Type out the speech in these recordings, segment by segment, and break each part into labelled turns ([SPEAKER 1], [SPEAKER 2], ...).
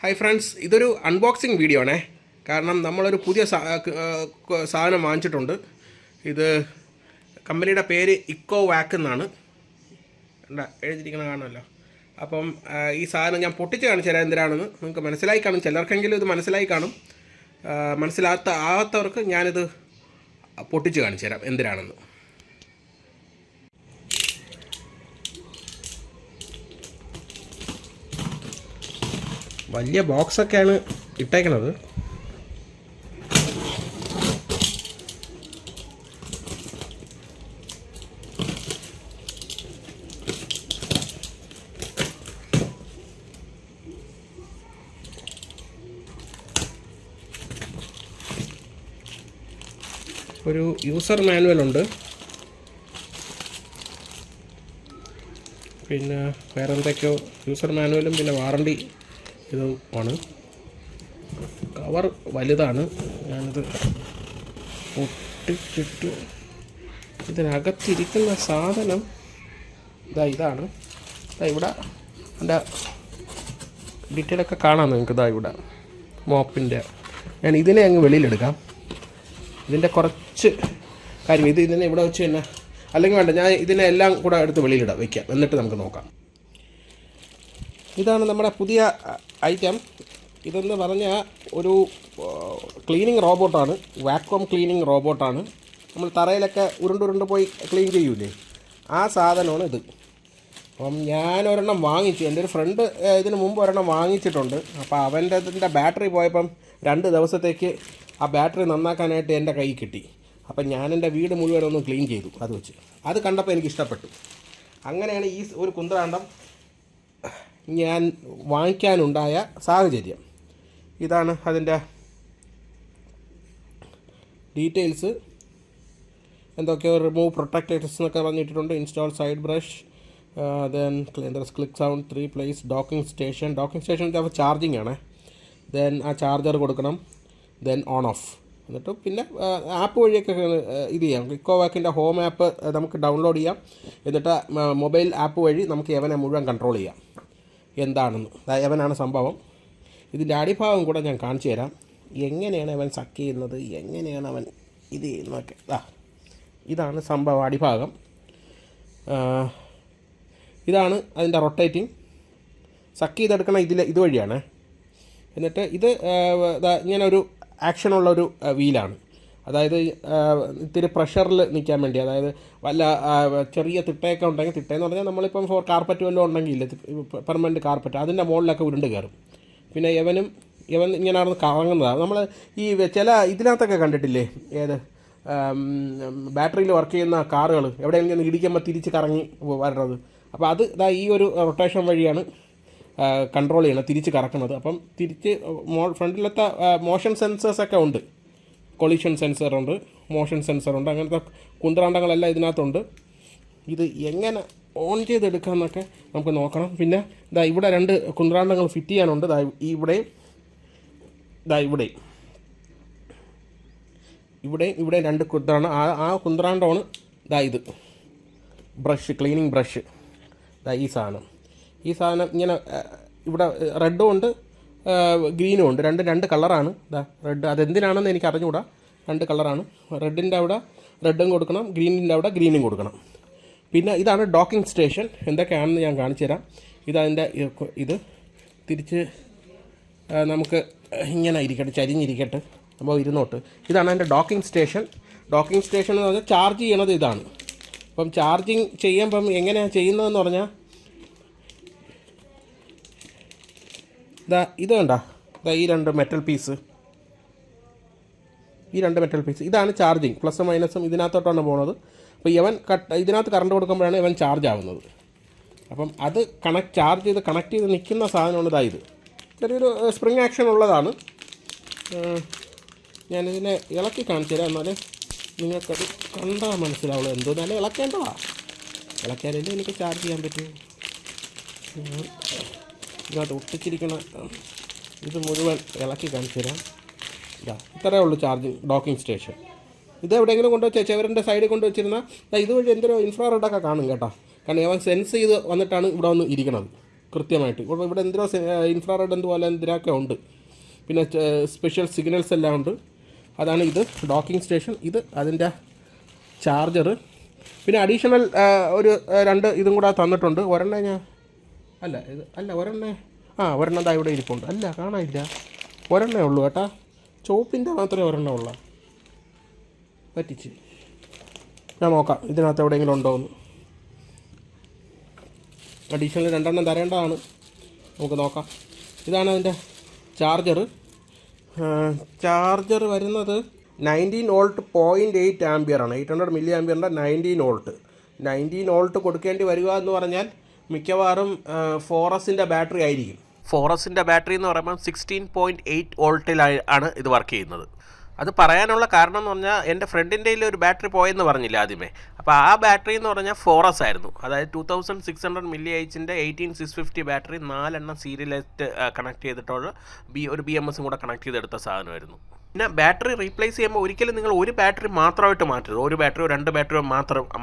[SPEAKER 1] Hi friends, ഇതൊരു unboxing video ആണേ. കാരണം നമ്മളൊരു പുതിയ സാധനം വാങ്ങിച്ചിട്ടുണ്ട്. ഇത് കമ്പനിയുടെ പേര് ഇക്കോ വാക്ക് എന്നാണ് എഴുതിയിരിക്കുന്നത്, കാണുമല്ലോ. അപ്പം ഈ സാധനം ഞാൻ പൊട്ടിച്ച് കാണിച്ചു തരാം എന്തിനാണെന്ന്. നിങ്ങൾക്ക് മനസ്സിലായി കാണും, ചിലർക്കെങ്കിലും ഇത് മനസ്സിലായി കാണും. ആകാത്തവർക്ക് ഞാനിത് പൊട്ടിച്ച് കാണിച്ചു തരാം എന്തിനാണെന്ന്. വലിയ ബോക്സൊക്കെയാണ് ഇട്ടേക്കണത്. ഒരു യൂസർ മാനുവൽ ഉണ്ട്, പിന്നെ വേറെ എന്തൊക്കെയോ യൂസർ മാനുവലും പിന്നെ വാറണ്ടി ഇതും ആണ്. കവർ വലുതാണ്. ഞാനിത് പൊട്ടിച്ചിട്ട് ഇതിനകത്തിരിക്കുന്ന സാധനം ഇതാണ്. ഇവിടെ എൻ്റെ ഡീറ്റെയിലൊക്കെ കാണാം നിങ്ങൾക്ക്. ഇവിടെ മോപ്പിൻ്റെ ഞാൻ ഇതിനെ അങ്ങ് വെളിയിലെടുക്കാം. ഇതിൻ്റെ കുറച്ച് കാര്യം ഇതിനെ ഇവിടെ വെച്ച് തന്നെ, അല്ലെങ്കിൽ വേണ്ട, ഞാൻ ഇതിനെ എല്ലാം കൂടെ എടുത്ത് വെളിയിലിടാം, വയ്ക്കാം, എന്നിട്ട് നമുക്ക് നോക്കാം. ഇതാണ് നമ്മുടെ പുതിയ ഐറ്റം. ഇതെന്ന് പറഞ്ഞാൽ ഒരു ക്ലീനിങ് റോബോട്ടാണ്, വാക്വം ക്ലീനിങ് റോബോട്ടാണ്. നമ്മൾ തറയിലൊക്കെ ഉരുണ്ട് പോയി ക്ലീൻ ചെയ്യൂലേ, ആ സാധനമാണ് ഇത്. അപ്പം ഞാനൊരെണ്ണം വാങ്ങിച്ചു. എൻ്റെ ഒരു ഫ്രണ്ട് ഇതിന് മുമ്പ് ഒരെണ്ണം വാങ്ങിച്ചിട്ടുണ്ട്. അപ്പോൾ ഇതിൻ്റെ ബാറ്ററി പോയപ്പം 2 ദിവസത്തേക്ക് ആ ബാറ്ററി നന്നാക്കാനായിട്ട് എൻ്റെ കൈ കിട്ടി. അപ്പം ഞാൻ എൻ്റെ വീട് മുഴുവനൊന്ന് ക്ലീൻ ചെയ്തു അത് വെച്ച്. അത് കണ്ടപ്പോൾ എനിക്ക് ഇഷ്ടപ്പെട്ടു. അങ്ങനെയാണ് ഈ ഒരു കുന്ത്രാണ്ടം ഞാൻ വാങ്ങിക്കാനുണ്ടായ സാഹചര്യം. ഇതാണ് അതിൻ്റെ ഡീറ്റെയിൽസ്. എന്തൊക്കെയോ റിമൂവ് പ്രൊട്ടക്റ്റേഴ്സ് എന്നൊക്കെ പറഞ്ഞിട്ടുണ്ട്. Install side brush, then click sound, 3 place docking station. Docking station charging ആണ്. ദെൻ ആ ചാർജർ കൊടുക്കണം, ദെൻ ഓൺ ഓഫ്. എന്നിട്ട് പിന്നെ ആപ്പ് വഴിയൊക്കെ ഇത് ചെയ്യാം. ഇക്കോ വാക്കിൻ്റെ ഹോം ആപ്പ് നമുക്ക് ഡൗൺലോഡ് ചെയ്യാം. എന്നിട്ട് മൊബൈൽ ആപ്പ് വഴി നമുക്ക് യവനെ മുഴുവൻ കൺട്രോൾ ചെയ്യാം എന്താണെന്ന്. യവനാണ് സംഭവം. ഇതിൻ്റെ അടിഭാഗം കൂടെ ഞാൻ കാണിച്ചു തരാം, എങ്ങനെയാണ് അവൻ സക്ക് ചെയ്യുന്നത്, എങ്ങനെയാണ് അവൻ ഇത് ചെയ്യുന്നതൊക്കെ. ഇതാണ് സംഭവം, അടിഭാഗം. ഇതാണ് അതിൻ്റെ റൊട്ടേറ്റിംഗ്. സക്ക് ചെയ്തെടുക്കണം ഇതുവഴിയാണ്. എന്നിട്ട് ഇത് ഇങ്ങനെ ഒരു ആക്ഷനുള്ളൊരു വീലാണ്. അതായത് ഇത്തിരി പ്രഷറിൽ നിൽക്കാൻ വേണ്ടി. അതായത് വല്ല ചെറിയ തിട്ടയൊക്കെ ഉണ്ടെങ്കിൽ, തിട്ടയെന്ന് പറഞ്ഞാൽ നമ്മളിപ്പം കാർപ്പറ്റ് വല്ലതും ഉണ്ടെങ്കിൽ പെർമനൻറ്റ് കാർപ്പറ്റ്, അതിൻ്റെ മുകളിലൊക്കെ ഉരുണ്ട് കയറും. പിന്നെ ഇവൻ ഇങ്ങനെ നടന്ന് കറങ്ങുന്നതാണ്. നമ്മൾ ഈ ചില ഇതിനകത്തൊക്കെ കണ്ടിട്ടില്ലേ, ഏത് ബാറ്ററിയിൽ വർക്ക് ചെയ്യുന്ന കാറുകൾ എവിടെയെങ്കിലും ഇടിക്കുമ്പോൾ തിരിച്ച് കറങ്ങി വരണത്. അപ്പോൾ അത് ഈ ഒരു റൊട്ടേഷൻ വഴിയാണ് കൺട്രോൾ ചെയ്യണം, തിരിച്ച് കറക്കുന്നത്. അപ്പം തിരിച്ച് ഫ്രണ്ടിലത്തെ മോഷൻ സെൻസേഴ്സൊക്കെ ഉണ്ട്. കൊളീഷൻ സെൻസറുണ്ട്, മോഷൻ സെൻസറുണ്ട്. അങ്ങനത്തെ കുന്ത്രാണ്ടങ്ങളെല്ലാം ഇതിനകത്തുണ്ട്. ഇത് എങ്ങനെ ഓൺ ചെയ്തെടുക്കാമെന്നൊക്കെ നമുക്ക് നോക്കണം. പിന്നെ ഇവിടെ 2 കുന്ത്രാണ്ടങ്ങൾ ഫിറ്റ് ചെയ്യാനുണ്ട്. ഇവിടെയും ഇവിടെ 2 കുന്ത്രാണ്ടം. ആ കുന്ത്രാണ്ടമാണ് ഇത് ബ്രഷ്, ക്ലീനിങ് ബ്രഷ്. ഈ സാധനം ഇങ്ങനെ ഇവിടെ റെഡും ഉണ്ട് ഗ്രീനും ഉണ്ട്. രണ്ട് കളറാണ്. റെഡ് അതെന്തിനാണെന്ന് എനിക്ക് അറിഞ്ഞുകൂടാ. 2 കളറാണ്. റെഡിൻ്റെ അവിടെ റെഡും കൊടുക്കണം, ഗ്രീനിൻ്റെ അവിടെ ഗ്രീനും കൊടുക്കണം. പിന്നെ ഇതാണ് ഡോക്കിംഗ് സ്റ്റേഷൻ. എന്തൊക്കെയാണെന്ന് ഞാൻ കാണിച്ചു തരാം. ഇതതിൻ്റെ ഇത് തിരിച്ച് നമുക്ക് ഇങ്ങനെ ഇരിക്കട്ടെ, ചരിഞ്ഞിരിക്കട്ടെ, അപ്പോൾ ഇരുന്നോട്ട്. ഇതാണ് അതിൻ്റെ ഡോക്കിംഗ് സ്റ്റേഷൻ. ഡോക്കിംഗ് സ്റ്റേഷൻ എന്ന് പറഞ്ഞാൽ ചാർജ് ചെയ്യണത് ഇതാണ്. അപ്പം ചാർജിങ് ചെയ്യുമ്പം എങ്ങനെയാണ് ചെയ്യുന്നതെന്ന് പറഞ്ഞാൽ ഇത് കണ്ട, ഈ 2 മെറ്റൽ പീസ്, ഇതാണ് ചാർജിങ്. പ്ലസും മൈനസും ഇതിനകത്തോട്ടാണ് പോകുന്നത്. അപ്പോൾ ഇതിനകത്ത് കറണ്ട് കൊടുക്കുമ്പോഴാണ് ഇവൻ ചാർജ് ആവുന്നത്. അപ്പം അത് ചാർജ് ചെയ്ത് നിൽക്കുന്ന സാധനമാണ് ഇത്. ചെറിയൊരു സ്പ്രിങ് ആക്ഷൻ ഉള്ളതാണ്. ഞാനിതിനെ ഇളക്കി കാണിച്ചു തരാം, എന്നാലേ നിങ്ങൾക്കത് കണ്ടാൽ മനസ്സിലാവുള്ളൂ. എന്തോന്നാലും ഇളക്കേണ്ടതാണ്, ഇളക്കാനല്ലേ എനിക്ക് ചാർജ് ചെയ്യാൻ പറ്റും. ഇതിനകത്ത് ഒട്ടിച്ചിരിക്കുന്ന ഇത് മുഴുവൻ ഇളക്കി കാണിച്ചു തരാം. ഇത്രയേ ഉള്ളൂ ചാർജിങ് ഡോക്കിംഗ് സ്റ്റേഷൻ. ഇത് എവിടെയെങ്കിലും കൊണ്ടുവച്ച് ചെവറിൻ്റെ സൈഡിൽ കൊണ്ട് വെച്ചിരുന്നാൽ ഇതുവഴി എന്തൊരു ഇൻഫ്രാറെഡൊക്കെ കാണും കേട്ടോ. കാരണം അവൻ സെൻസ് ചെയ്ത് വന്നിട്ടാണ് ഇവിടെ വന്ന് ഇരിക്കണത്. കൃത്യമായിട്ട്. ഇവിടെ എന്തിനോ ഇൻഫ്രാറെഡ് എന്തുപോലെ എന്തിനൊക്കെ ഉണ്ട്. പിന്നെ സ്പെഷ്യൽ സിഗ്നൽസ് എല്ലാം ഉണ്ട്. അതാണ് ഇത് ഡോക്കിംഗ് സ്റ്റേഷൻ. ഇത് അതിൻ്റെ ചാർജർ. പിന്നെ അഡീഷണൽ ഒരു 2 ഇതും കൂടെ തന്നിട്ടുണ്ട്. ഒരെണ്ണം ഞാൻ ഒരെണ്ണം ദാ ഇവിടെ ഇരിപ്പുണ്ട്. കാണാനില്ല, ഒരെണ്ണേ ഉള്ളൂ കേട്ടാ. ചോപ്പിൻ്റെ മാത്രമേ ഒരെണ്ണം ഉള്ളൂ. പറ്റിച്ച് ഞാൻ നോക്കാം ഇതിനകത്ത് എവിടെയെങ്കിലും ഉണ്ടോ എന്ന്. അഡീഷണൽ 2 തരേണ്ടതാണ്, നമുക്ക് നോക്കാം. ഇതാണ് അതിൻ്റെ ചാർജർ വരുന്നത് 19 വോൾട്ട് 0.8 ആംബിയറാണ്. 800 മില്ലി ആംബിയറിൻ്റെ 19 വോൾട്ട് കൊടുക്കേണ്ടി വരിക എന്ന് പറഞ്ഞാൽ മിക്കവാറും ഫോറസിൻ്റെ ബാറ്ററി ആയിരിക്കും. ഫോറസിൻ്റെ ബാറ്ററി എന്ന് പറയുമ്പോൾ 16.8 വോൾട്ടിലാണ് ഇത് വർക്ക് ചെയ്യുന്നത്. അത് പറയാനുള്ള കാരണം എന്ന് പറഞ്ഞാൽ എൻ്റെ ഫ്രണ്ടിൻ്റെ ഒരു ബാറ്ററി പോയെന്ന് പറഞ്ഞില്ല ആദ്യമേ. അപ്പോൾ ആ ബാറ്ററി എന്ന് പറഞ്ഞാൽ ഫോറസ് ആയിരുന്നു. അതായത് 2600 മില്ലി എച്ചിൻ്റെ 18650 ബാറ്ററി 4 സീരിയലായിട്ട് കണക്ട് ചെയ്തിട്ടുള്ള ഒരു BMS കൂടെ കണക്ട് ചെയ്തെടുത്ത സാധനമായിരുന്നു. പിന്നെ ബാറ്ററി റീപ്ലേസ് ചെയ്യുമ്പോൾ ഒരിക്കലും നിങ്ങൾ ഒരു ബാറ്ററി മാത്രമായിട്ട് മാറ്റരുത്. ഒരു ബാറ്ററിയോ 2 ബാറ്ററിയോ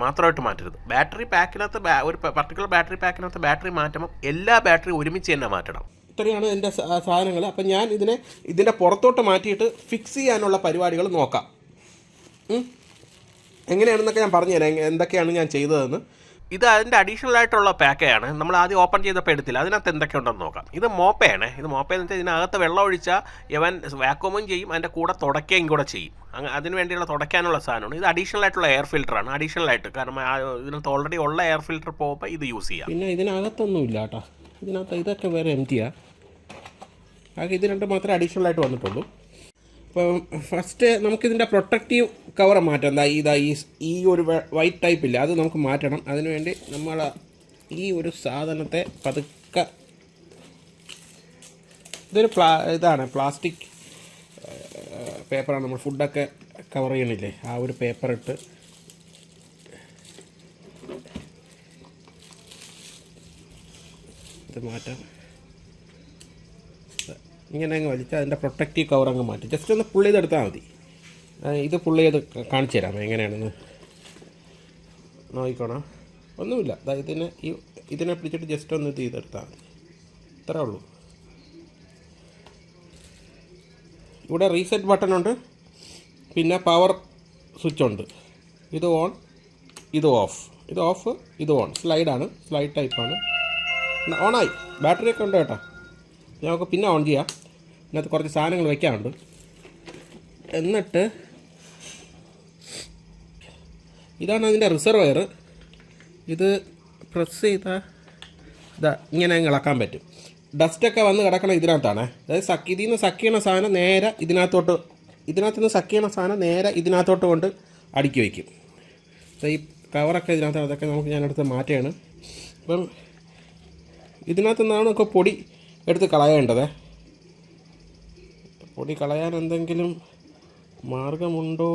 [SPEAKER 1] മാത്രമായിട്ട് മാറ്റരുത്. ബാറ്ററി പാക്കിനകത്ത് ഒരു പർട്ടിക്കുലർ ബാറ്ററി പാക്കിനകത്ത് ബാറ്ററി മാറ്റുമ്പോൾ എല്ലാ ബാറ്ററി ഒരുമിച്ച് തന്നെ മാറ്റണം. ഇത്രയാണ് എൻ്റെ സാധനങ്ങൾ. അപ്പം ഞാൻ ഇതിൻ്റെ പുറത്തോട്ട് മാറ്റിയിട്ട് ഫിക്സ് ചെയ്യാനുള്ള പരിപാടികൾ നോക്കാം. എങ്ങനെയാണെന്നൊക്കെ ഞാൻ പറഞ്ഞുതരാം എന്തൊക്കെയാണ് ഞാൻ ചെയ്തതെന്ന്. ഇത് അതിൻ്റെ അഡീഷണൽ ആയിട്ടുള്ള പാക്കയാണ്. നമ്മൾ ആദ്യം ഓപ്പൺ ചെയ്തപ്പോൾ എടുത്തില്ല. അതിനകത്ത് എന്തൊക്കെയുണ്ടെന്ന് നോക്കാം. ഇത് മോപ്പയാണ്. മോപ്പയെന്ന് വെച്ചാൽ ഇതിനകത്ത് വെള്ളം ഒഴിച്ചാൽ ഇവൻ വാക്യൂമും ചെയ്യും, അതിൻ്റെ കൂടെ തുടയ്ക്കുകയും കൂടെ ചെയ്യും. അതിന് വേണ്ടിയുള്ള തുടയ്ക്കാനുള്ള സാധനമാണ്. ഇത് അഡീഷണൽ ആയിട്ടുള്ള എയർ ഫിൽറ്ററാണ്. അഡീഷണൽ ആയിട്ട്, കാരണം ഇതിനകത്ത് ഓൾറെഡി ഉള്ള എയർ ഫിൽറ്റർ പോകുമ്പോൾ ഇത് യൂസ് ചെയ്യാം. പിന്നെ ഇതിനകത്തൊന്നും ഇല്ല കേട്ടോ. ഇതിനകത്ത് ഇതൊക്കെ വേറെ എംറ്റിയാണ്. ആകെ ഇത് 2 മാത്രമേ അഡീഷണൽ ആയിട്ട് വന്നിട്ടുള്ളൂ. അപ്പം ഫസ്റ്റ് നമുക്കിതിൻ്റെ പ്രൊട്ടക്റ്റീവ് കവർ മാറ്റാം. ഈ ഒരു വൈറ്റ് ടൈപ്പില്ല, അത് നമുക്ക് മാറ്റണം. അതിനുവേണ്ടി നമ്മൾ ഈ ഒരു സാധനത്തെ പതുക്കെ, ഇതൊരു പ്ലാസ്റ്റിക് പേപ്പറാണ്. നമ്മൾ ഫുഡൊക്കെ കവർ ചെയ്യണില്ലേ, ആ ഒരു പേപ്പർ ഇട്ട് ഇത് മാറ്റാം. ഇങ്ങനെ അങ്ങ് വലിച്ചാൽ അതിൻ്റെ പ്രൊട്ടക്റ്റീവ് കവർ അങ്ങ് മാറ്റും. ജസ്റ്റ് ഒന്ന് പുള്ളി ചെയ്തെടുത്താൽ മതി. ഇത് പുള്ളി ചെയ്ത് കാണിച്ചു തരാം എങ്ങനെയാണെന്ന്. നോക്കിക്കോണം, ഒന്നുമില്ല. ഇതിനെ പിടിച്ചിട്ട് ജസ്റ്റ് ഒന്ന് ഇത് ചെയ്തെടുത്താൽ മതി. ഇത്രേ ഉള്ളൂ. ഇവിടെ റീസെറ്റ് ബട്ടണുണ്ട്, പിന്നെ പവർ സ്വിച്ച് ഉണ്ട്. ഇത് ഓൺ, ഇത് ഓഫ്, ഇത് ഓൺ. സ്ലൈഡാണ്, സ്ലൈഡ് ടൈപ്പാണ്. ഓണായി. ബാറ്ററിയൊക്കെ ഉണ്ട് കേട്ടോ. നമുക്ക് പിന്നെ ഓൺ ചെയ്യാം. ഇതിനകത്ത് കുറച്ച് സാധനങ്ങൾ വയ്ക്കാനുണ്ട്. എന്നിട്ട് ഇതാണ് അതിൻ്റെ റിസർവയർ. ഇത് പ്രസ് ചെയ്താൽ ഇങ്ങനെ ഇളക്കാൻ പറ്റും. ഡസ്റ്റൊക്കെ വന്ന് കിടക്കണം ഇതിനകത്താണ്. അതായത് ഇതിൽ നിന്ന് സക്ക് ചെയ്യണ സാധനം നേരെ ഇതിനകത്തുനിന്ന് സക്ക് ചെയ്യണ സാധനം നേരെ ഇതിനകത്തോട്ട് കൊണ്ട് അടുക്കി വയ്ക്കും. ഈ കവറൊക്കെ ഇതിനകത്ത്, അതൊക്കെ നമുക്ക് ഞാനെടുത്ത് മാറ്റുകയാണ്. അപ്പം ഇതിനകത്ത് നിന്നാണ് നമുക്ക് പൊടി എടുത്ത് കളയേണ്ടത്. പൊടി കളയാൻ എന്തെങ്കിലും മാർഗമുണ്ടോ?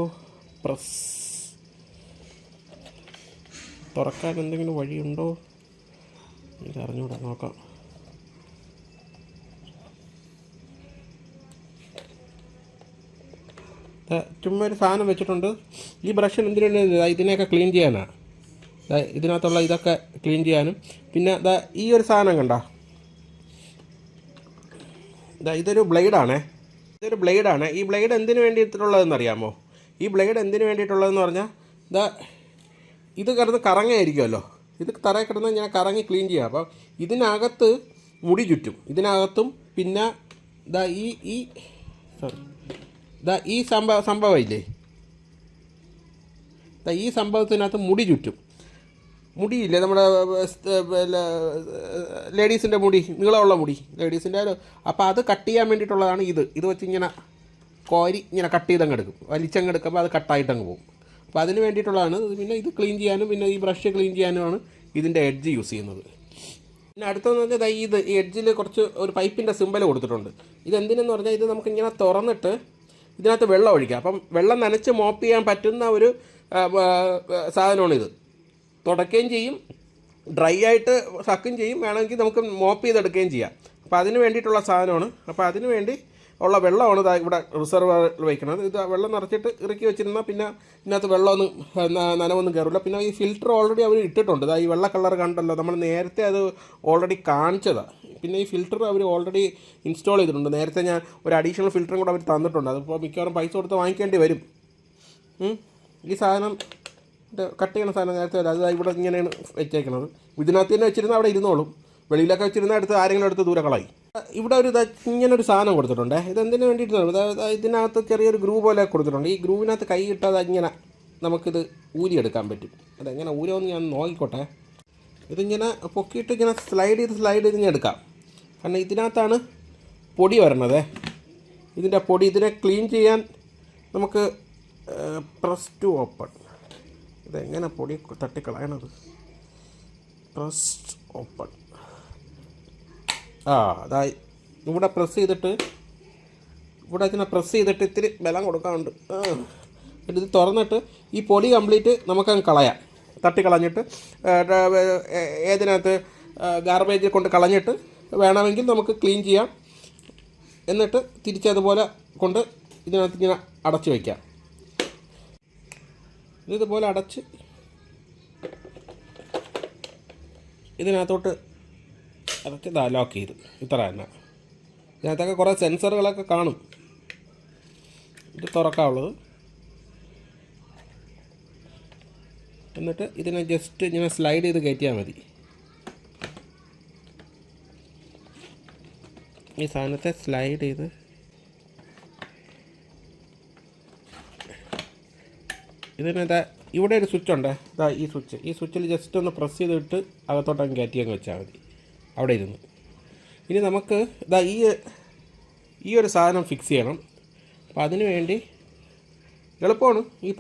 [SPEAKER 1] തുറക്കാൻ എന്തെങ്കിലും വഴിയുണ്ടോ? എനിക്ക് അറിഞ്ഞൂടാ, നോക്കാം. ചുമ്മാ ഒരു സാധനം വെച്ചിട്ടുണ്ട്. ഈ ബ്രഷിന് എന്തിനാണ്? ഇതിനെയൊക്കെ ക്ലീൻ ചെയ്യാനാണ്. ഇതിനകത്തുള്ള ഇതൊക്കെ ക്ലീൻ ചെയ്യാനും. പിന്നെ ഈ ഒരു സാധനം കണ്ടോ, ഇതൊരു ബ്ലേഡാണ്. ഈ ബ്ലേഡ് എന്തിനു വേണ്ടിയിട്ടുള്ളതെന്ന് അറിയാമോ? ഈ ബ്ലേഡ് എന്തിനു വേണ്ടിയിട്ടുള്ളതെന്ന് പറഞ്ഞാൽ ഇത് കിടന്ന് കറങ്ങായിരിക്കുമല്ലോ. ഇത് തറയിൽ കിടന്ന് ഞാൻ കറങ്ങി ക്ലീൻ ചെയ്യാം. അപ്പോൾ ഇതിനകത്ത് മുടി ചുറ്റും, ഇതിനകത്തും പിന്നെ ഈ സംഭവമില്ലേ, ഈ സംഭവത്തിനകത്ത് മുടി ചുറ്റും. മുടിയില്ലേ നമ്മുടെ ലേഡീസിൻ്റെ മുടി, നീളമുള്ള മുടി ലേഡീസിൻ്റെ. അപ്പോൾ അത് കട്ട് ചെയ്യാൻ വേണ്ടിയിട്ടുള്ളതാണ് ഇത് വെച്ച് ഇങ്ങനെ കോരി ഇങ്ങനെ കട്ട് ചെയ്തങ്ങ് എടുക്കും. വലിച്ചങ്ങ് എടുക്കുമ്പോൾ അത് കട്ടായിട്ടങ്ങ് പോകും. അപ്പോൾ അതിന് വേണ്ടിയിട്ടുള്ളതാണ്. പിന്നെ ഇത് ക്ലീൻ ചെയ്യാനും പിന്നെ ഈ ബ്രഷ് ക്ലീൻ ചെയ്യാനുമാണ് ഇതിൻ്റെ എഡ്ജ് യൂസ് ചെയ്യുന്നത്. പിന്നെ അടുത്തതെന്ന് പറഞ്ഞാൽ ഈ എഡ്ജിൽ കുറച്ച് ഒരു പൈപ്പിൻ്റെ സിമ്പൽ കൊടുത്തിട്ടുണ്ട്. ഇതെന്തിനെന്ന് പറഞ്ഞാൽ ഇത് നമുക്കിങ്ങനെ തുറന്നിട്ട് ഇതിനകത്ത് വെള്ളം ഒഴിക്കാം. അപ്പം വെള്ളം നനച്ച് മോപ്പ് ചെയ്യാൻ പറ്റുന്ന ഒരു സാധനമാണിത്. തുടയ്ക്കുകയും ചെയ്യും, ഡ്രൈ ആയിട്ട് സക്കും ചെയ്യും, വേണമെങ്കിൽ നമുക്ക് മോപ്പ് ചെയ്തെടുക്കുകയും ചെയ്യാം. അപ്പോൾ അതിന് വേണ്ടിയിട്ടുള്ള സാധനമാണ്. അപ്പോൾ അതിന് വേണ്ടി ഉള്ള വെള്ളമാണ് ഇതാ ഇവിടെ റിസർവറിൽ വയ്ക്കുന്നത്. ഇത് വെള്ളം നിറച്ചിട്ട് ഇറക്കി വെച്ചിരുന്നാൽ പിന്നെ ഇതിനകത്ത് വെള്ളമൊന്നും നനവൊന്നും കയറില്ല. പിന്നെ ഈ ഫിൽറ്റർ ഓൾറെഡി അവർ ഇട്ടിട്ടുണ്ട്. ഇതാ ഈ വെള്ള കളർ കണ്ടല്ലോ, നമ്മൾ നേരത്തെ അത് ഓൾറെഡി കാണിച്ചതാണ്. പിന്നെ ഈ ഫിൽറ്റർ അവർ ഓൾറെഡി ഇൻസ്റ്റാൾ ചെയ്തിട്ടുണ്ട്. നേരത്തെ ഞാൻ ഒരു അഡീഷണൽ ഫിൽറ്ററും കൂടെ അവർ തന്നിട്ടുണ്ട്. അതിപ്പോൾ മിക്കവാറും പൈസ കൊടുത്ത് വാങ്ങിക്കേണ്ടി വരും. ഈ സാധനം കട്ട് ചെയ്യുന്ന സാധനം നേരത്തെ അത് ഇവിടെ ഇങ്ങനെയാണ് വെച്ചേക്കുന്നത്. ഇതിനകത്ത് തന്നെ വെച്ചിരുന്നാൽ അവിടെ ഇരുന്നോളും. വെളിയിലൊക്കെ വെച്ചിരുന്നാൽ അടുത്ത് ആരെങ്കിലും അടുത്ത് ദൂരെ കളയും. ഇവിടെ ഒരു ഇങ്ങനൊരു സാധനം കൊടുത്തിട്ടുണ്ട്. ഇതെന്തിനു വേണ്ടിയിട്ടാണ്? ഇതിനകത്ത് ചെറിയൊരു ഗ്രൂ പോലെ കൊടുത്തിട്ടുണ്ട്. ഈ ഗ്രൂവിനകത്ത് കൈ ഇട്ടാൽ ഇങ്ങനെ നമുക്കിത് ഊരിയെടുക്കാൻ പറ്റും. അതെങ്ങനെ ഊരുമെന്ന് ഞാൻ നോക്കിക്കോട്ടെ. ഇതിങ്ങനെ പൊക്കിയിട്ട് ഇങ്ങനെ സ്ലൈഡ് ചെയ്ത് ഇങ്ങനെ എടുക്കാം. കാരണം ഇതിനകത്താണ് പൊടി വരണത്. ഇതിൻ്റെ പൊടി ഇതിനെ ക്ലീൻ ചെയ്യാൻ നമുക്ക് പ്രസ് ടു ഓപ്പൺ. ഇതെങ്ങനെ പൊടി തട്ടിക്കളയണത്? Press open. അതായി ഇവിടെ പ്രസ് ചെയ്തിട്ട് ഇങ്ങനെ പ്രസ് ചെയ്തിട്ട് ഇത്തിരി ബലം കൊടുക്കാറുണ്ട്. ഇത് തുറന്നിട്ട് ഈ പൊടി കംപ്ലീറ്റ് നമുക്കങ്ങ് കളയാം. തട്ടിക്കളഞ്ഞിട്ട് ഏതിനകത്ത് ഗാർബേജിൽ കൊണ്ട് കളഞ്ഞിട്ട് വേണമെങ്കിൽ നമുക്ക് ക്ലീൻ ചെയ്യാം. എന്നിട്ട് തിരിച്ചതുപോലെ കൊണ്ട് ഇതിനകത്ത് ഇങ്ങനെ അടച്ചു വയ്ക്കാം. ഇതുപോലെ അടച്ച് ഇതിനകത്തോട്ട് അടച്ച് ലോക്ക് ചെയ്തു. ഇത്ര തന്നെ. ഇതിനകത്തൊക്കെ കുറേ സെൻസറുകളൊക്കെ കാണും. ഇത് തുറക്കാനുള്ളത്. എന്നിട്ട് ഇതിനെ ജസ്റ്റ് ഇങ്ങനെ സ്ലൈഡ് ചെയ്ത് കയറ്റിയാൽ മതി. ഈ സാധനത്തെ സ്ലൈഡ് ചെയ്ത് ഇതിനെന്താ ഇവിടെ ഒരു സ്വിച്ച് ഉണ്ട്. ഈ സ്വിച്ചിൽ ജസ്റ്റ് ഒന്ന് പ്രസ് ചെയ്തിട്ട് അകത്തോട്ടങ്ങ് കയറ്റി അങ്ങ് വെച്ചാൽ മതി. അവിടെ ഇരുന്നു. ഇനി നമുക്ക് ഈ ഒരു സാധനം ഫിക്സ് ചെയ്യണം. അപ്പോൾ അതിന് വേണ്ടി എളുപ്പമാണ്. ഈ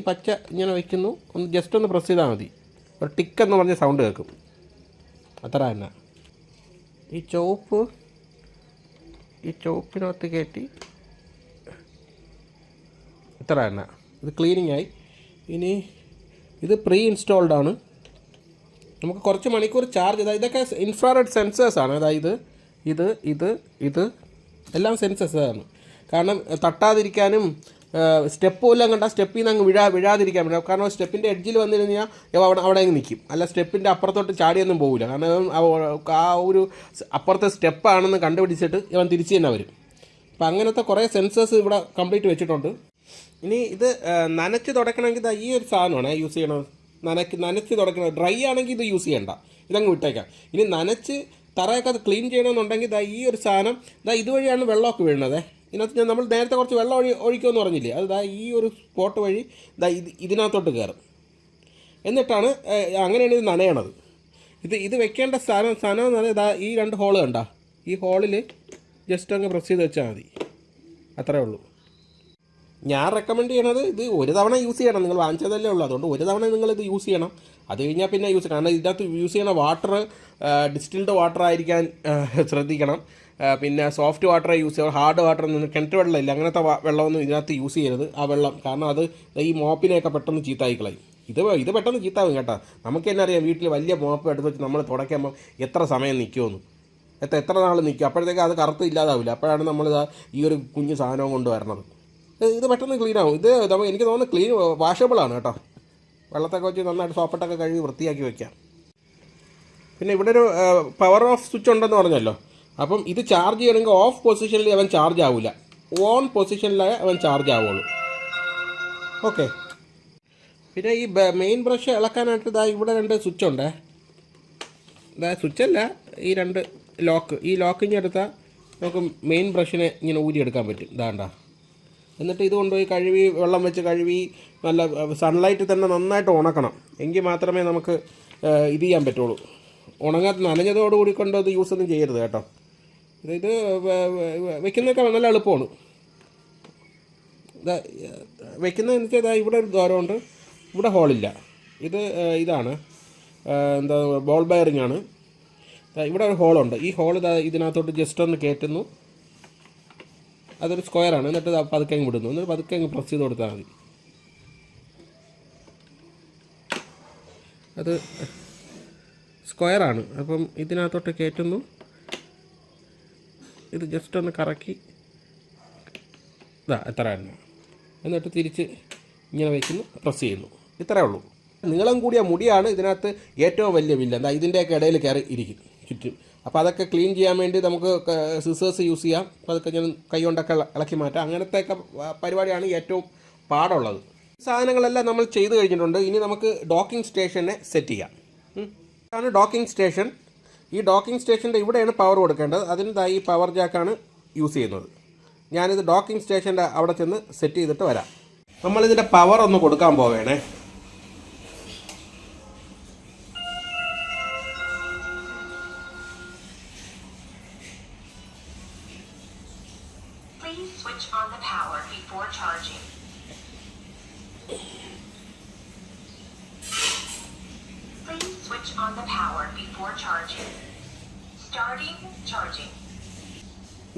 [SPEAKER 1] പച്ച ഇങ്ങനെ വയ്ക്കുന്നു. ഒന്ന് ജസ്റ്റ് ഒന്ന് പ്രസ് ചെയ്താൽ മതി. ഒരു ടിക്ക് എന്ന് പറഞ്ഞ സൗണ്ട് കേൾക്കും. അത്ര തന്നെ. ഈ ചോപ്പിനകത്ത് കയറ്റി ഇത്ര തന്നെ. ഇത് ക്ലീനിങ് ആയി. ഇനി ഇത് പ്രീ ഇൻസ്റ്റാൾഡാണ്. നമുക്ക് കുറച്ച് മണിക്കൂർ ചാർജ് ചെയ്താൽ ഇതൊക്കെ ഇൻഫ്രാറെഡ് സെൻസേഴ്സാണ്. അതായത് ഇത് എല്ലാം സെൻസേഴ്സാണ്. കാരണം തട്ടാതിരിക്കാനും സ്റ്റെപ്പും എല്ലാം കണ്ടാൽ സ്റ്റെപ്പിൽ നിന്ന് അങ്ങ് വീഴാതിരിക്കാൻ പറ്റും. കാരണം സ്റ്റെപ്പിൻ്റെ എഡ്ജിൽ വന്നിരുന്ന് കഴിഞ്ഞാൽ അവിടെ അങ്ങ് നിൽക്കും. അല്ല സ്റ്റെപ്പിൻ്റെ അപ്പുറത്തോട്ട് ചാടിയൊന്നും പോകില്ല. കാരണം ആ ഒരു അപ്പുറത്തെ സ്റ്റെപ്പാണെന്ന് കണ്ടുപിടിച്ചിട്ട് ഇവൻ തിരിച്ച് തന്നെ വരും. അപ്പം അങ്ങനത്തെ കുറേ സെൻസേഴ്സ് ഇവിടെ കംപ്ലീറ്റ് വെച്ചിട്ടുണ്ട്. ഇനി ഇത് നനച്ച് തുടയ്ക്കണമെങ്കിൽ ഈ ഒരു സാധനമാണ് യൂസ് ചെയ്യണത്. നനച്ച് തുടയ്ക്കണം. ഡ്രൈ ആണെങ്കിൽ ഇത് യൂസ് ചെയ്യണ്ട, ഇതങ്ങ് വിട്ടേക്കാം. ഇനി നനച്ച് തറയൊക്കെ അത് ക്ലീൻ ചെയ്യണമെന്നുണ്ടെങ്കിൽ ഈ ഒരു സാധനം ഇതുവഴിയാണ് വെള്ളമൊക്കെ വീഴുന്നത്. ഇതിനകത്ത് നമ്മൾ നേരത്തെ കുറച്ച് വെള്ളം ഒഴിക്കുമെന്ന് പറഞ്ഞില്ലേ, അത് ഈ ഒരു സ്പോട്ട് വഴി ഇതിനകത്തോട്ട് കയറും. എന്നിട്ടാണ് അങ്ങനെയാണ് ഇത് നനയണത്. ഇത് വെക്കേണ്ട സാധനം എന്ന് പറഞ്ഞാൽ ഈ 2 ഹോള് കണ്ട, ഈ ഹോളിൽ ജസ്റ്റ് അങ്ങ് പ്രസ് ചെയ്ത് വെച്ചാൽ മതി. അത്രേ ഉള്ളൂ. ഞാൻ റെക്കമെൻഡ് ചെയ്യണത് ഇത് ഒരു തവണ യൂസ് ചെയ്യണം. നിങ്ങൾ വാങ്ങിച്ചതല്ലേ ഉള്ളൂ, അതുകൊണ്ട് ഒരു തവണ നിങ്ങളിത് യൂസ് ചെയ്യണം. അത് കഴിഞ്ഞാൽ പിന്നെ യൂസ് ചെയ്യണം. കാരണം ഇതിനകത്ത് യൂസ് ചെയ്യുന്ന വാട്ടർ ഡിസ്റ്റിൽഡ് വാട്ടർ ആയിരിക്കാൻ ശ്രദ്ധിക്കണം. പിന്നെ സോഫ്റ്റ് വാട്ടർ യൂസ് ചെയ്യണം. ഹാർഡ് വാട്ടർ കിണറ്റ് വെള്ളമില്ല, അങ്ങനത്തെ വെള്ളമൊന്നും ഇതിനകത്ത് യൂസ് ചെയ്യരുത്. ആ വെള്ളം കാരണം അത് ഈ മോപ്പിനെയൊക്കെ പെട്ടെന്ന് ചീത്തായി കളയും. ഇത് പെട്ടെന്ന് ചീത്താവും കേട്ടോ. നമുക്ക് തന്നെ അറിയാം, വീട്ടിൽ വലിയ മോപ്പ് എടുത്ത് വെച്ച് നമ്മൾ തുടയ്ക്കുമ്പോൾ എത്ര സമയം നിൽക്കുമെന്ന്, എത്ര നാൾ നിൽക്കും. അപ്പോഴത്തേക്ക് അത് കറുത്ത് ഇല്ലാതാവില്ല. അപ്പോഴാണ് നമ്മൾ ഈ ഒരു കുഞ്ഞു സാധനവും കൊണ്ട് വരണത്. ഇത് പെട്ടെന്ന് ക്ലീൻ ആവും. എനിക്ക് തോന്നുന്നു ക്ലീൻ വാഷബിളാണ് കേട്ടോ. വെള്ളത്തൊക്കെ വെച്ച് നന്നായിട്ട് സോപ്പിട്ടൊക്കെ കഴുകി വൃത്തിയാക്കി വയ്ക്കാം. പിന്നെ ഇവിടെ ഒരു പവർ ഓഫ് സ്വിച്ച് ഉണ്ടെന്ന് പറഞ്ഞല്ലോ. അപ്പം ഇത് ചാർജ് ചെയ്യണമെങ്കിൽ ഓഫ് പൊസിഷനിൽ അവൻ ചാർജ് ആവില്ല, ഓൺ പൊസിഷനിലേ അവൻ ചാർജ് ആവുള്ളൂ. ഓക്കെ. പിന്നെ ഈ മെയിൻ ബ്രഷ് ഇളക്കാനായിട്ട് ഇവിടെ 2 സ്വിച്ചുണ്ട്. സ്വിച്ചല്ല, ഈ 2 ലോക്ക്. ഈ ലോക്കിങ് എടുത്താൽ നമുക്ക് മെയിൻ ബ്രഷിനെ ഇങ്ങനെ ഊരിയെടുക്കാൻ പറ്റും. ഇതാണ്ട. എന്നിട്ട് ഇത് കൊണ്ടുപോയി കഴുകി വെള്ളം വെച്ച് കഴുകി നല്ല സൺലൈറ്റിൽ തന്നെ നന്നായിട്ട് ഉണക്കണം. എങ്കിൽ മാത്രമേ നമുക്ക് ഇത് ചെയ്യാൻ പറ്റുള്ളൂ. നനഞ്ഞതോടുകൂടി കൊണ്ട് അത് യൂസ് ഒന്നും ചെയ്യരുത് കേട്ടോ. ഇത് വെക്കുന്നതൊക്കെ നല്ല എളുപ്പമാണ്. വെക്കുന്നതെന്ന് വെച്ചാൽ ഇവിടെ ഒരു ദ്വാരമുണ്ട്, ഇവിടെ ഹോളില്ല. ഇതാണ് ബോൾ ബെയറിംഗ് ആണ്. ഇവിടെ ഒരു ഹോളുണ്ട്. ഈ ഹോൾ ഇതിനകത്തോട്ട് ജസ്റ്റ് ഒന്ന് കയറ്റുന്നു. അതൊരു സ്ക്വയറാണ്. എന്നിട്ട് പതുക്കെ അങ്ങ് വിടുന്നു. എന്നിട്ട് പതുക്കെ അങ്ങ് പ്രസ് ചെയ്ത് കൊടുത്താൽ മതി. അത് സ്ക്വയറാണ്. അപ്പം ഇതിനകത്തോട്ട് കയറ്റുന്നു. ഇത് ജസ്റ്റ് ഒന്ന് കറക്കി ഇതാ എത്ര എണ്ണ, എന്നിട്ട് തിരിച്ച് ഇങ്ങനെ വയ്ക്കുന്നു, പ്രസ് ചെയ്യുന്നു. ഇത്രയേ ഉള്ളൂ. നീളം കൂടിയ മുടിയാണ് ഇതിനകത്ത് ഏറ്റവും വലിയ വില്ല. എന്താ ഇതിൻ്റെയൊക്കെ ഇടയിൽ കയറി ഇരിക്കും ചുറ്റും. അപ്പോൾ അതൊക്കെ ക്ലീൻ ചെയ്യാൻ വേണ്ടി നമുക്ക് സിസേഴ്സ് യൂസ് ചെയ്യാം. അപ്പോൾ അതൊക്കെ ഞാൻ കൈ കൊണ്ടൊക്കെ ഇളക്കി മാറ്റാം. അങ്ങനത്തെയൊക്കെ പരിപാടിയാണ് ഏറ്റവും പാടുള്ളത്. സാധനങ്ങളെല്ലാം നമ്മൾ ചെയ്ത് കഴിഞ്ഞിട്ടുണ്ട്. ഇനി നമുക്ക് ഡോക്കിംഗ് സ്റ്റേഷനെ സെറ്റ് ചെയ്യാം. ഇതാണ് ഡോക്കിംഗ് സ്റ്റേഷൻ. ഈ ഡോക്കിംഗ് സ്റ്റേഷൻ്റെ ഇവിടെയാണ് പവർ കൊടുക്കേണ്ടത്. അതിന് ഈ പവർ ജാക്കാണ് യൂസ് ചെയ്യുന്നത്. ഞാനിത് ഡോക്കിംഗ് സ്റ്റേഷൻ്റെ അവിടെ ചെന്ന് സെറ്റ് ചെയ്തിട്ട് വരാം. നമ്മളിതിൻ്റെ പവർ ഒന്ന് കൊടുക്കാൻ പോവേണേ.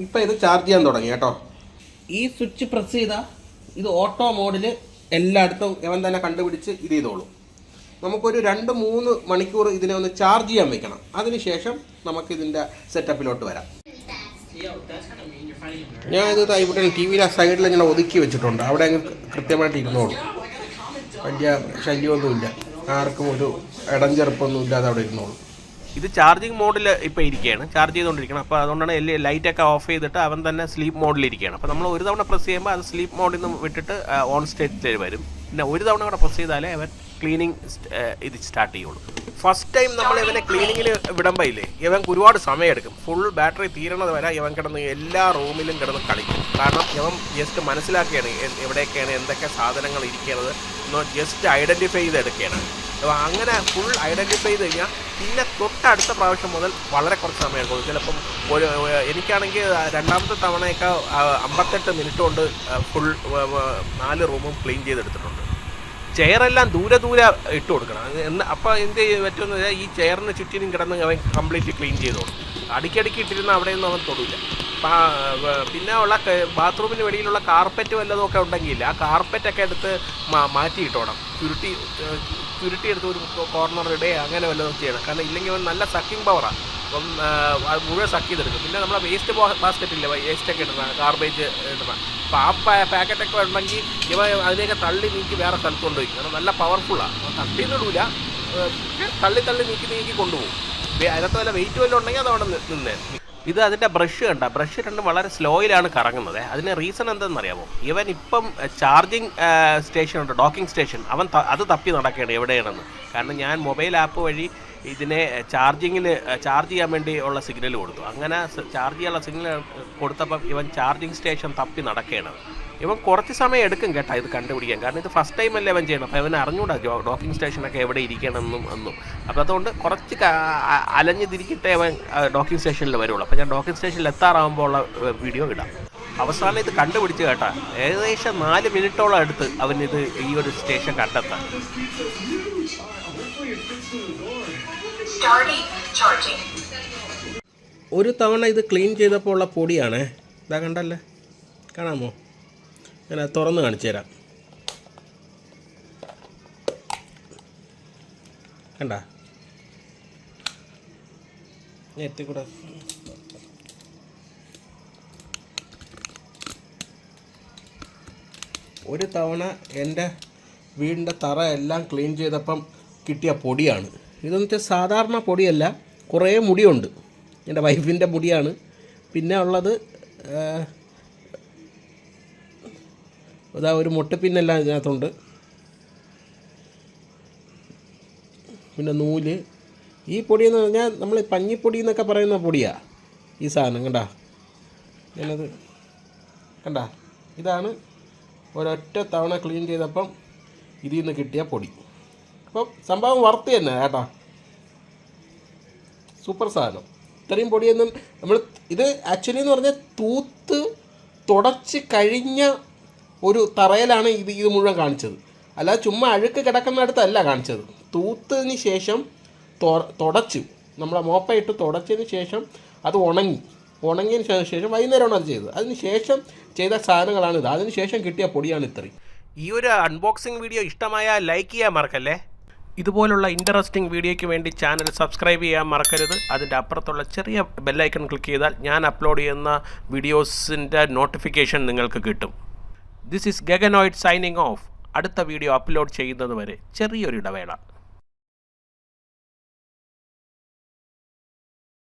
[SPEAKER 1] ഇപ്പം ഇത് ചാർജ് ചെയ്യാൻ തുടങ്ങി കേട്ടോ. ഈ സ്വിച്ച് പ്രസ് ചെയ്താൽ ഇത് ഓട്ടോ മോഡിൽ എല്ലായിടത്തും ഇവൻ തന്നെ കണ്ടുപിടിച്ച് ഇത് ചെയ്തോളും. നമുക്കൊരു 2-3 മണിക്കൂർ ഇതിനെ ഒന്ന് ചാർജ് ചെയ്യാൻ വെക്കണം. അതിനുശേഷം നമുക്കിതിൻ്റെ സെറ്റപ്പിലോട്ട് വരാം. ഞാൻ ഇത് ഇവിടെ ടി വിയിലെ സൈഡിൽ ഇങ്ങനെ ഒതുക്കി വെച്ചിട്ടുണ്ട്. അവിടെ കൃത്യമായിട്ട് ഇരുന്നോളും. വലിയ ശല്യമൊന്നുമില്ല, ആർക്കും ഒരു ഇടംചെറുപ്പൊന്നും ഇല്ലാതെ അവിടെ ഇരുന്നോളും. ഇത് ചാർജിങ് മോഡിൽ ഇപ്പോൾ ഇരിക്കുകയാണ്, ചാർജ് ചെയ്തുകൊണ്ടിരിക്കണം. അപ്പോൾ അതുകൊണ്ടാണ് ലൈറ്റൊക്കെ ഓഫ് ചെയ്തിട്ട് അവൻ തന്നെ സ്ലീപ്പ് മോഡിലിരിക്കുകയാണ്. അപ്പോൾ നമ്മൾ ഒരു തവണ പ്രസ് ചെയ്യുമ്പോൾ അത് സ്ലീപ്പ് മോഡിൽ നിന്ന് വിട്ടിട്ട് ഓൺ സ്റ്റേറ്റിൽ വരും. പിന്നെ ഒരു തവണ കൂടെ പ്രസ് ചെയ്താലേ അവൻ ക്ലീനിങ് ഇത് സ്റ്റാർട്ട് ചെയ്യുള്ളൂ. ഫസ്റ്റ് ടൈം നമ്മൾ ഇവനെ ക്ലീനിങ്ങിന് വിടുമ്പോൾ ഇല്ലേ, ഇവൻ ഒരുപാട് സമയമെടുക്കും. ഫുൾ ബാറ്ററി തീരണത് വരെ ഇവൻ കിടന്ന് എല്ലാ റൂമിലും കിടന്ന് കളിക്കും. കാരണം ഇവൻ ജസ്റ്റ് മനസ്സിലാക്കുകയാണ് എവിടെയൊക്കെയാണ് എന്തൊക്കെ സാധനങ്ങൾ ഇരിക്കുന്നത് എന്ന് ജസ്റ്റ് ഐഡൻറ്റിഫൈ ചെയ്തെടുക്കുകയാണ്. അപ്പോൾ അങ്ങനെ ഫുൾ ഐഡൻറ്റിഫൈ ചെയ്ത് കഴിഞ്ഞാൽ പിന്നെ തൊട്ടടുത്ത പ്രാവശ്യം മുതൽ വളരെ കുറച്ച് സമയം എടുക്കും. ചിലപ്പം എനിക്കാണെങ്കിൽ രണ്ടാമത്തെ തവണയൊക്കെ 58 മിനിറ്റ് കൊണ്ട് ഫുൾ 4 റൂമും ക്ലീൻ ചെയ്തെടുത്തിട്ടുണ്ട്. ചെയറെല്ലാം ദൂരെ ഇട്ട് കൊടുക്കണം. അപ്പോൾ എന്ത് പറ്റുമെന്ന് വെച്ചാൽ ഈ ചെയറിന് ചുറ്റിനും കിടന്ന് അവൻ കംപ്ലീറ്റ് ക്ലീൻ ചെയ്തോളും. അടിക്കടിക്ക് ഇട്ടിരുന്ന അവിടെയൊന്നും അവൻ തൊടില്ല. പിന്നെ ഉള്ള ബാത്റൂമിന് വെളിയിലുള്ള കാർപ്പറ്റ് വല്ലതും ഒക്കെ ഉണ്ടെങ്കിൽ ആ കാർപ്പറ്റൊക്കെ എടുത്ത് മാറ്റിയിട്ടോണം. ചുരുട്ടി എടുത്ത് ഒരു കോർണർ ഇടുക അങ്ങനെ വല്ലതും ചെയ്യണം. കാരണം ഇല്ലെങ്കിൽ അവൻ നല്ല സക്കിങ് പവറാണ്. അപ്പം അത് മുഴുവൻ സക്ക് ചെയ്തെടുക്കും. പിന്നെ നമ്മളെ വേസ്റ്റ് ബാസ്ക്കറ്റില്ല, വേസ്റ്റൊക്കെ ഇടുന്ന ഗാർബേജ് ഇടുന്ന, അപ്പോൾ ആ പാക്കറ്റൊക്കെ ഉണ്ടെങ്കിൽ ഇവ അതിനെയൊക്കെ തള്ളി നീക്കി വേറെ സ്ഥലത്ത് കൊണ്ടുപോയി. കാരണം നല്ല പവർഫുള്ളാണ്. തട്ടിന്നിടൂല, തള്ളി നീക്കി കൊണ്ടുപോകും. അതിനകത്ത് വല്ല വെയിറ്റ് വല്ലതും ഉണ്ടെങ്കിൽ അതവിടെ നിന്നേ. ഇത് അതിൻ്റെ ബ്രഷ് കണ്ട, ബ്രഷ് രണ്ടും വളരെ സ്ലോയിലാണ് കറങ്ങുന്നത്. അതിന് റീസൺ എന്തെന്നറിയാമോ? ഇവൻ ഇപ്പം ചാർജിങ് സ്റ്റേഷൻ ഉണ്ട്, ഡോക്കിംഗ് സ്റ്റേഷൻ, അവൻ അത് തപ്പി നടക്കുകയാണ് എവിടെയാണെന്ന്. കാരണം ഞാൻ മൊബൈൽ ആപ്പ് വഴി ഇതിനെ ചാർജ് ചെയ്യാൻ വേണ്ടി ഉള്ള സിഗ്നൽ കൊടുത്തു. അങ്ങനെ ചാർജ് ചെയ്യാനുള്ള സിഗ്നൽ കൊടുത്തപ്പം ഇവൻ ചാർജിങ് സ്റ്റേഷൻ തപ്പി നടക്കുകയാണ്. ഇവൻ കുറച്ച് സമയം എടുക്കും കേട്ടോ ഇത് കണ്ടുപിടിക്കാൻ. കാരണം ഇത് ഫസ്റ്റ് ടൈം അല്ലേ അവൻ ചെയ്യണം. അപ്പോൾ അവൻ അറിഞ്ഞൂടാ ഡോക്കിംഗ് സ്റ്റേഷനൊക്കെ എവിടെ ഇരിക്കണമെന്നും ഒന്നും. അപ്പോൾ അതുകൊണ്ട് കുറച്ച് അലഞ്ഞ് തിരിക്കിട്ടേ അവൻ ഡോക്കിംഗ് സ്റ്റേഷനിൽ വരുള്ളൂ. അപ്പോൾ ഞാൻ ഡോക്കിംഗ് സ്റ്റേഷനിൽ എത്താറാകുമ്പോൾ ഉള്ള വീഡിയോ ഇടാം. അവസാനം ഇത് കണ്ടുപിടിച്ച് കേട്ടാ, ഏകദേശം 4 മിനിറ്റോളം എടുത്ത് അവനിത് ഈ ഒരു സ്റ്റേഷൻ കണ്ടെത്താൻ. ഒരു തവണ ഇത് ക്ലീൻ ചെയ്തപ്പോൾ ഉള്ള പൊടിയാണേ. ഇതാ കണ്ടല്ലേ, കാണാമോ? ഞാൻ തുറന്ന് കാണിച്ചു തരാം. കണ്ട എത്തിക്കൂടെ. ഒരു തവണ എൻ്റെ വീടിൻ്റെ തറ എല്ലാം ക്ലീൻ ചെയ്തപ്പം കിട്ടിയ പൊടിയാണ്. ഇതെന്ന് വെച്ചാൽ സാധാരണ പൊടിയല്ല, കുറേ മുടിയുണ്ട്. എൻ്റെ വൈഫിൻ്റെ മുടിയാണ്. പിന്നെ ഉള്ളത് അതാ ഒരു മുട്ടപ്പിന്നെല്ലാം ഇതിനകത്തുണ്ട്. പിന്നെ നൂല്. ഈ പൊടിയെന്ന് പറഞ്ഞാൽ നമ്മൾ പഞ്ഞിപ്പൊടി എന്നൊക്കെ പറയുന്ന പൊടിയാണ് ഈ സാധനം. കണ്ട ഞാനത് കണ്ട, ഇതാണ് ഒരൊറ്റ തവണ ക്ലീൻ ചെയ്തപ്പം ഇതിൽ നിന്ന് കിട്ടിയ പൊടി. അപ്പം സംഭവം വർത്ത് തന്നെ കേട്ടോ, സൂപ്പർ സാധനം. ഇത്രയും പൊടിയൊന്നും നമ്മൾ ഇത് ആക്ച്വലി എന്ന് പറഞ്ഞാൽ തൂത്ത് തുടച്ച് കഴിഞ്ഞ ഒരു തറയിലാണ് ഇത് മുഴുവൻ കാണിച്ചത്. അല്ലാതെ ചുമ്മാ അഴുക്ക് കിടക്കുന്നിടത്തല്ല കാണിച്ചത്. തൂത്തതിന് ശേഷം തുടച്ചു, നമ്മളെ മോപ്പയിട്ട് തുടച്ചതിന് ശേഷം അത് ഉണങ്ങിയതിന് ശേഷം വൈകുന്നേരമാണ് അത് ചെയ്തത്. അതിന് ശേഷം ചെയ്ത സാധനങ്ങളാണിത്. അതിന് ശേഷം കിട്ടിയ പൊടിയാണ് ഇത്രയും. ഈ ഒരു അൺബോക്സിങ് വീഡിയോ ഇഷ്ടമായാൽ ലൈക്ക് ചെയ്യാൻ മറക്കല്ലേ. ഇതുപോലുള്ള ഇൻട്രസ്റ്റിംഗ് വീഡിയോയ്ക്ക് വേണ്ടി ചാനൽ സബ്സ്ക്രൈബ് ചെയ്യാൻ മറക്കരുത്. അതിൻ്റെ അപ്പുറത്തുള്ള ചെറിയ ബെല്ലൈക്കൺ ക്ലിക്ക് ചെയ്താൽ ഞാൻ അപ്ലോഡ് ചെയ്യുന്ന വീഡിയോസിൻ്റെ നോട്ടിഫിക്കേഷൻ നിങ്ങൾക്ക് കിട്ടും. This is Gaganoid signing off. അടുത്ത വീഡിയോ അപ്ലോഡ് ചെയ്യുന്നത് വരെ ചെറിയൊരു ഇടവേള.